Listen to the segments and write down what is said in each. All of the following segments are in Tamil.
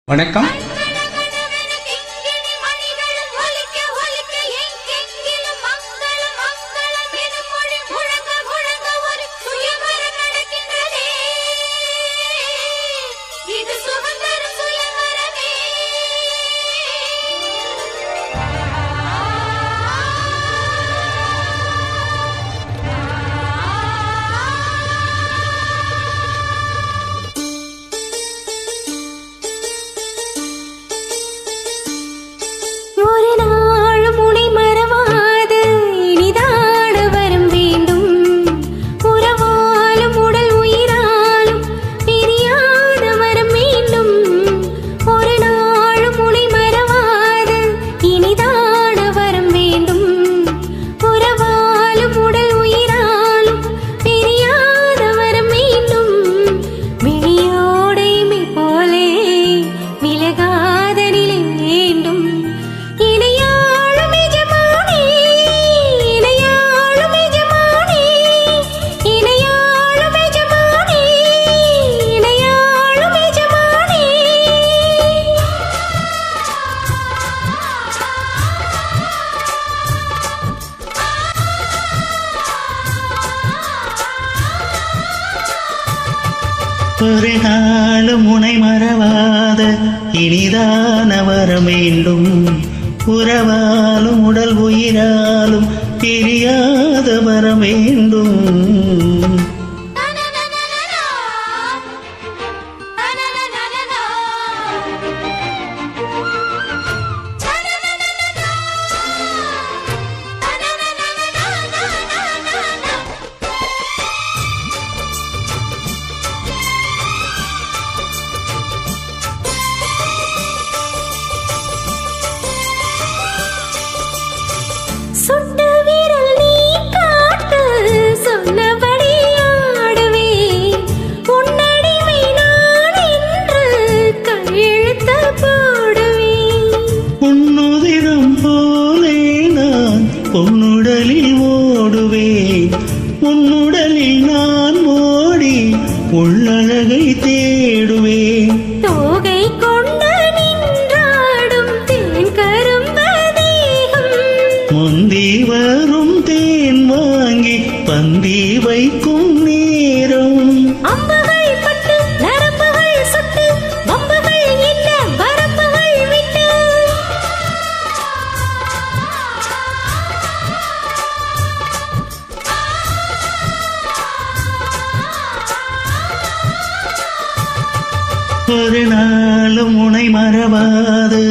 வணக்கம். ஒரு நாளும் உனை மறவாத இனிதான வர வேண்டும். உறவாலும் உடல் உயிராலும் பிரியாத வர வேண்டும். சுட்டு விரல் நீ காட்டு சொன்னபடி ஆடுவேன். உன்னடிமை நான் என்று கையெழுத்து போடுவேன். உன்னுதிரம் போலே நான் பொன்னுடலில் ஓடுவேன். உன்னுடலில் நான் ஓடி உள்ளழகை தேடுவேன். தோகை கொண்டு நின்றாடும் தேன் கரும்பு தேகம். முந்தி வரும் தேன் வாங்கி பந்தி வைக்கும் நேரம். அம்புகள் பட்டு நரம்புகள் சுட்டு வம்புகள் என்ன வரம்புகள் விட்டு. ஒரு நாளும் உனை மறவாது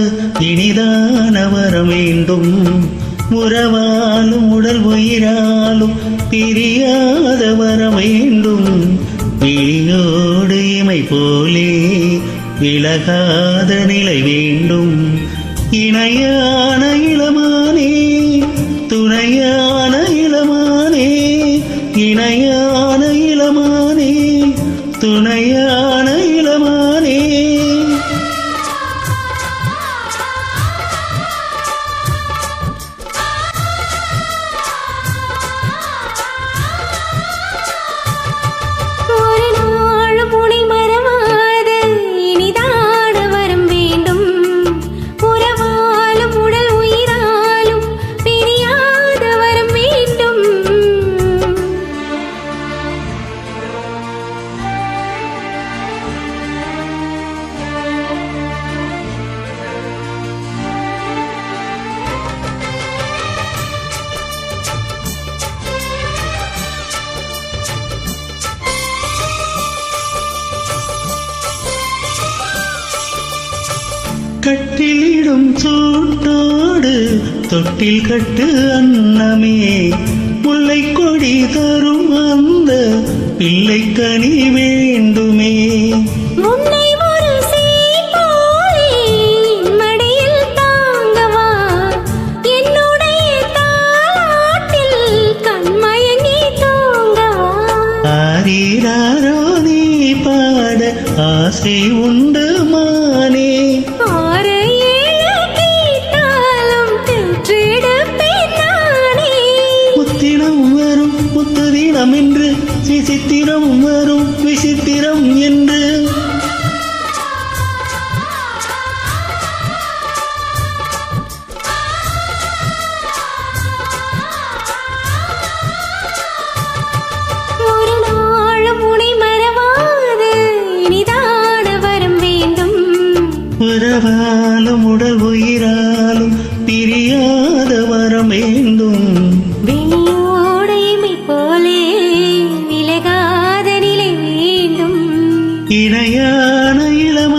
இனிதான வர வேண்டும். உறவாலும் உடல் உயிராலும் பிரியாத வர வேண்டும். விழியோடு இமை போலே விலகாத நிலை வேண்டும். இணையான இளமானே துணையான இளமானே. இணையான இளமானே துணையான இளமானே. ஒரு நாளும் உனை மறவாத இனிதான வரம் வேண்டும். உறவாலும் உடல் உயிராலும் பிரியாத வரம் வேண்டும். கட்டிலிடும் சூட்டோடு தொட்டில் கட்டு அன்னமே. முல்லை கொடி தரும் அந்த பிள்ளை கனி வேண்டுமே. உன்னை ஒரு சேய் போலே என் மடியில் தாங்கவா. என்னுடைய தாலாட்டில் கண்மயங்கி தூங்கவா. ஆரீராரோ நீ பாட ஆசை உண்டு மானே. ஆறு ஏழு கேட்டாலும் பெற்றெடுப்பேன் நானே. முத்தினம் வரும் முத்துதினம் என்று விசித்திரம் வரும் விசித்திரம் என்று. உறவாலும் உடல் உயிராலும் பிரியாத வரம் வேண்டும். வெளியோடைமை போலே விலகாத நிலை வேண்டும். இணையான இளமை